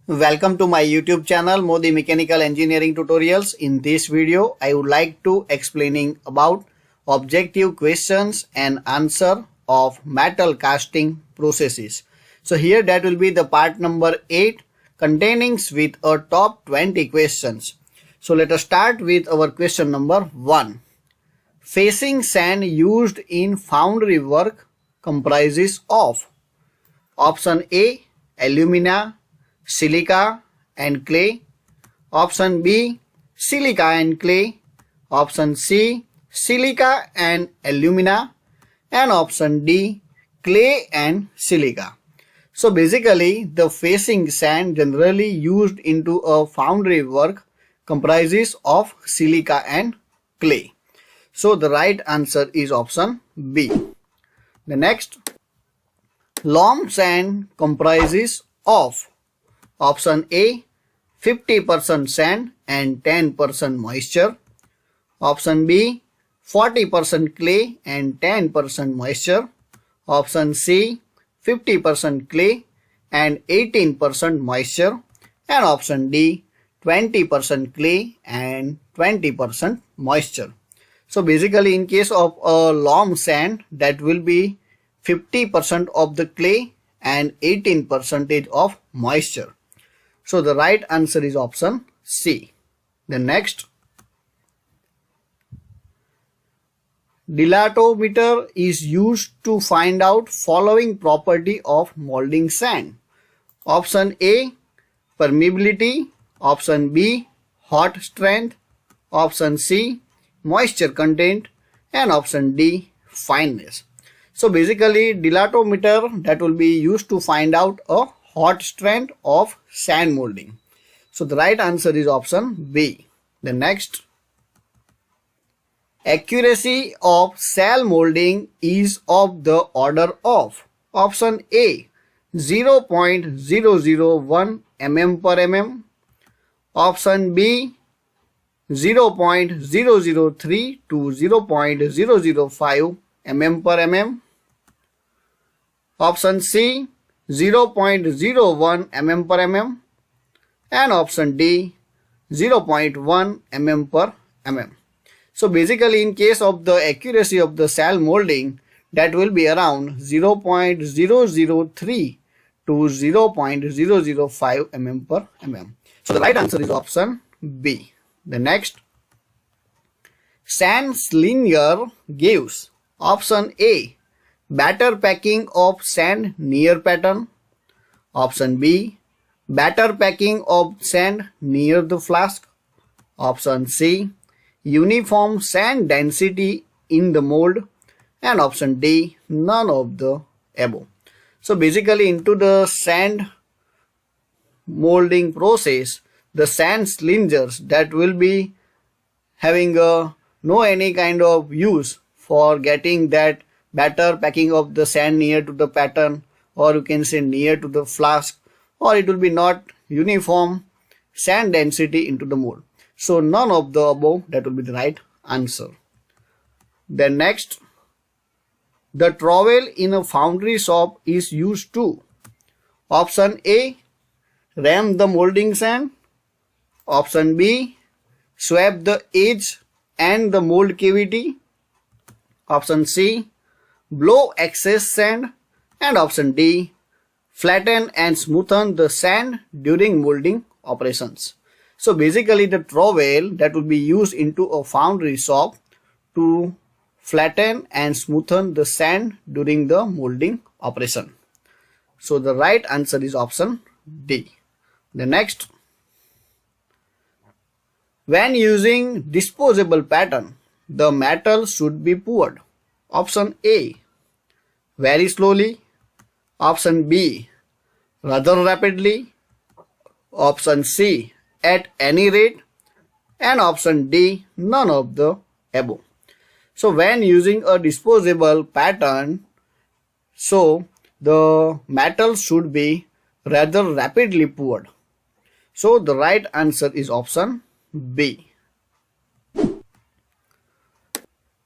Welcome to my YouTube channel Modi Mechanical Engineering Tutorials. In this video, I would like to explaining about objective questions and answer of metal casting processes. So here that will be the part number 8 containing with a top 20 questions. So let us start with our question number 1. Facing sand used in foundry work comprises of option A, alumina, silica and clay. Option B, silica and clay. Option C, silica and alumina. And option D, clay and silica. So basically the facing sand generally used into a foundry work comprises of silica and clay. So the right answer is option B. The next, loam sand comprises of option A, 50% sand and 10% moisture. Option B, 40% clay and 10% moisture. Option C, 50% clay and 18% moisture. And option D, 20% clay and 20% moisture. So basically in case of a loam sand, that will be 50% of the clay and 18% of moisture. So the right answer is option C. The next, dilatometer is used to find out following property of molding sand. Option A, permeability. Option B, hot strength. Option C, moisture content. And option D, fineness. So basically dilatometer that will be used to find out a hot strength of sand molding. So the right answer is option B. The next, accuracy of cell molding is of the order of option A, 0.001 mm per mm. Option B, 0.003 to 0.005 mm per mm. Option C, 0.01 mm per mm. And option D, 0.1 mm per mm. So basically in case of the accuracy of the cell molding, that will be around 0.003 to 0.005 mm per mm. So the right answer is option B. The next, sand slinger gives option A, better packing of sand near pattern. Option B, better packing of sand near the flask. Option C, uniform sand density in the mold. And option D, none of the above. So basically into the sand molding process, the sand slingers that will be having no any kind of use for getting that better packing of the sand near to the pattern, or you can say near to the flask, or it will be not uniform sand density into the mold. So none of the above, that will be the right answer. Then next, the trowel in a foundry shop is used to option A, ram the molding sand. Option B, swab the edge and the mold cavity. Option C, blow excess sand. And option D, flatten and smoothen the sand during molding operations. So basically the trowel that will be used into a foundry shop to flatten and smoothen the sand during the molding operation. So the right answer is option D. The next, when using disposable pattern, the metal should be poured. Option A, very slowly. Option B, rather rapidly. Option C, at any rate. And option D, none of the above. So when using a disposable pattern, so the metal should be rather rapidly poured. So the right answer is option B.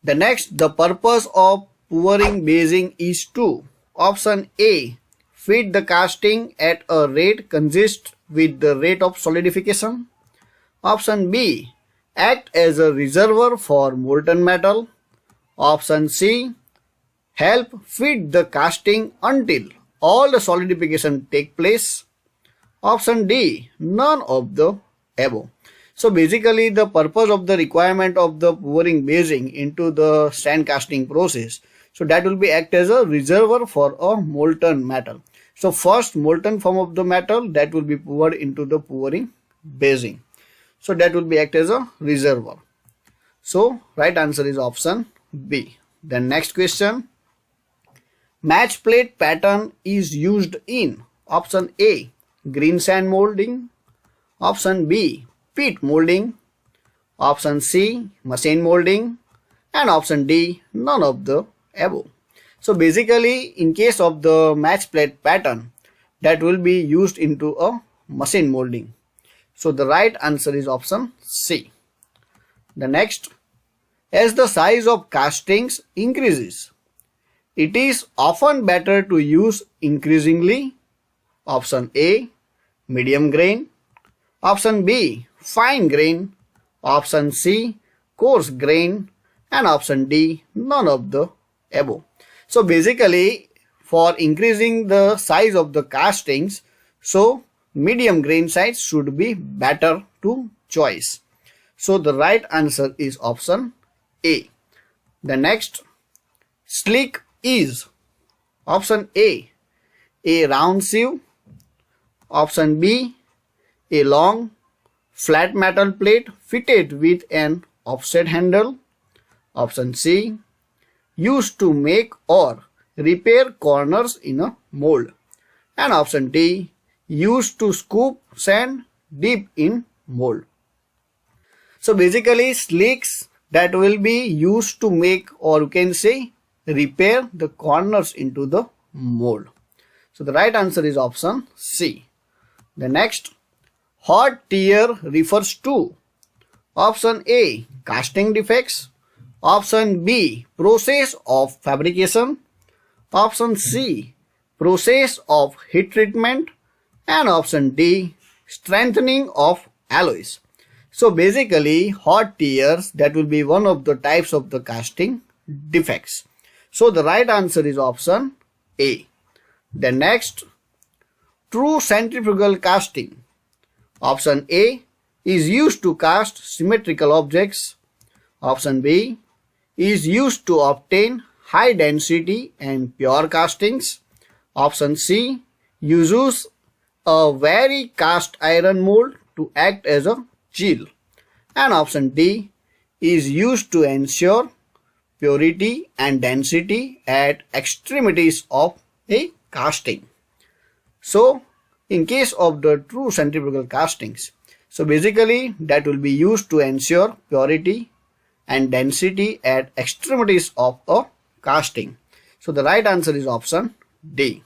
The next, the purpose of pouring basing is to option A, feed the casting at a rate consistent with the rate of solidification. Option B, act as a reservoir for molten metal. Option C, help feed the casting until all the solidification take place. Option D, none of the above. So basically the purpose of the requirement of the pouring basing into the sand casting process, so that will be act as a reservoir for a molten metal. So first molten form of the metal that will be poured into the pouring basing. So that will be act as a reservoir. So right answer is option B. The next question. Match plate pattern is used in option A, green sand molding. Option B, pit molding. Option C, machine molding. And option D, none of the above. So basically in case of the match plate pattern, that will be used into a machine molding. So the right answer is option C. The next, as the size of castings increases, it is often better to use increasingly. Option A, medium grain. Option B, fine grain. Option C, coarse grain. And option D, none of the above. So basically for increasing the size of the castings, so medium grain size should be better to choice. So the right answer is option A. The next, slick is option A round sieve. Option B, a long flat metal plate fitted with an offset handle. Option C, used to make or repair corners in a mold. And option D, used to scoop sand deep in mold. So basically slicks that will be used to make, or you can say repair, the corners into the mold. So the right answer is option C. The next, hot tear refers to option A, casting defects. Option B, process of fabrication. Option C, process of heat treatment. And option D, strengthening of alloys. So basically hot tears, that will be one of the types of the casting defects. So the right answer is option A. The next, true centrifugal casting. Option A is used to cast symmetrical objects. Option B is used to obtain high density and pure castings. Option C uses a very cast iron mold to act as a chill. And option D is used to ensure purity and density at extremities of a casting. So in case of the true centrifugal castings, so basically that will be used to ensure purity and density at extremities of a casting. So the right answer is option D.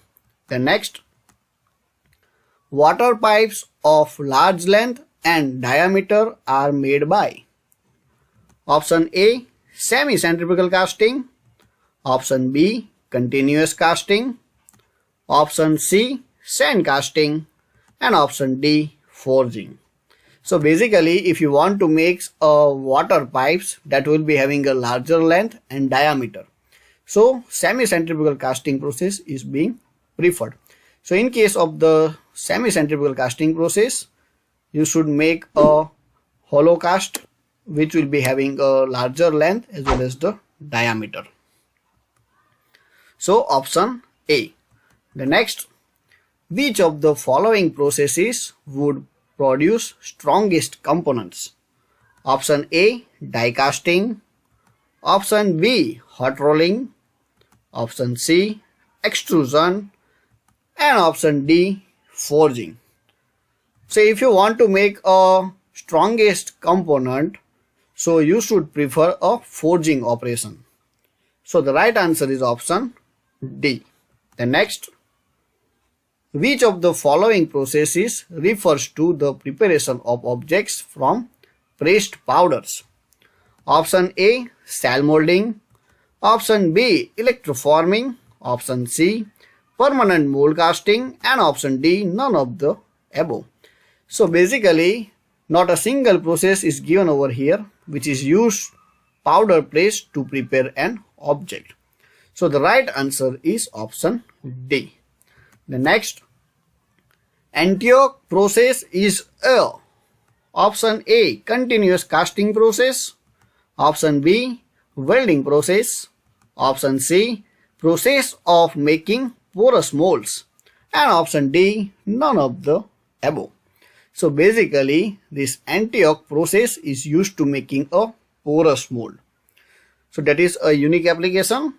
The next, water pipes of large length and diameter are made by option A, semi-centrifugal casting. Option B, continuous casting. Option C, sand casting. And option D, forging. So basically if you want to make water pipes that will be having a larger length and diameter, so semi-centrifugal casting process is being preferred. So in case of the semi-centrifugal casting process, you should make a hollow cast which will be having a larger length as well as the diameter. So option A. The next, which of the following processes would produce strongest components? Option A, die casting. Option B, hot rolling. Option C, extrusion. And option D, forging. So if you want to make a strongest component, so you should prefer a forging operation. So the right answer is option D. The next, which of the following processes refers to the preparation of objects from pressed powders? Option A, cell molding. Option B, electroforming. Option C, permanent mold casting. And option D, none of the above. So basically, not a single process is given over here which is used powder paste to prepare an object. So the right answer is option D. The next, Antioch process is a option A, continuous casting process, option B, welding process, option C, process of making porous molds, and option D, none of the above. So basically, this Antioch process is used to making a porous mold. So that is a unique application.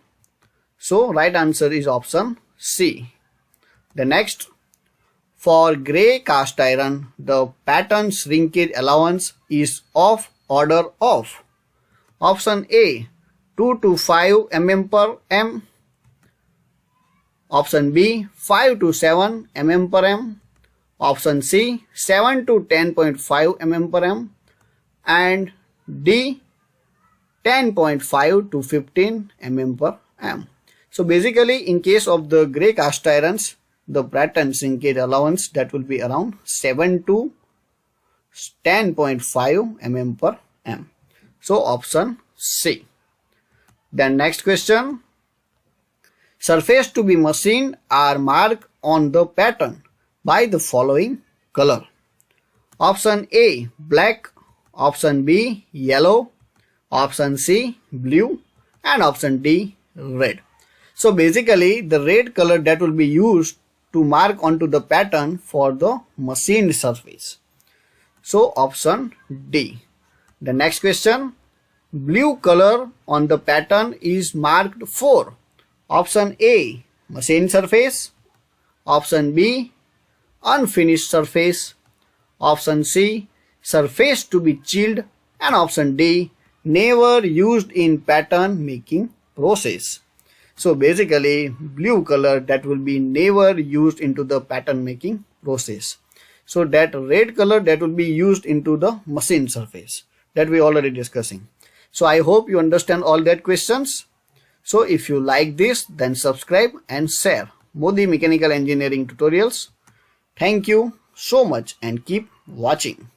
So right answer is option C. The next, for grey cast iron, the pattern shrinkage allowance is of order of option A, 2 to 5 mm per m, option B, 5 to 7 mm per m, option C, 7 to 10.5 mm per m, and D, 10.5 to 15 mm per m. So basically, in case of the grey cast irons, the pattern shrinkage allowance that will be around 7 to 10.5 mm per m. So option C. Then next question. Surface to be machined are marked on the pattern by the following color. Option A, black, option B, yellow, option C, blue, and option D, red. So basically, the red color that will be used to mark onto the pattern for the machined surface. So option D. The next question, blue color on the pattern is marked for option A, machined surface, option B, unfinished surface, option C, surface to be chilled, and option D, never used in pattern making process. So basically, blue color that will be never used into the pattern making process. So that red color that will be used into the machine surface that we already discussing. So I hope you understand all that questions. So if you like this, then subscribe and share Modi Mechanical Engineering Tutorials. Thank you so much and keep watching.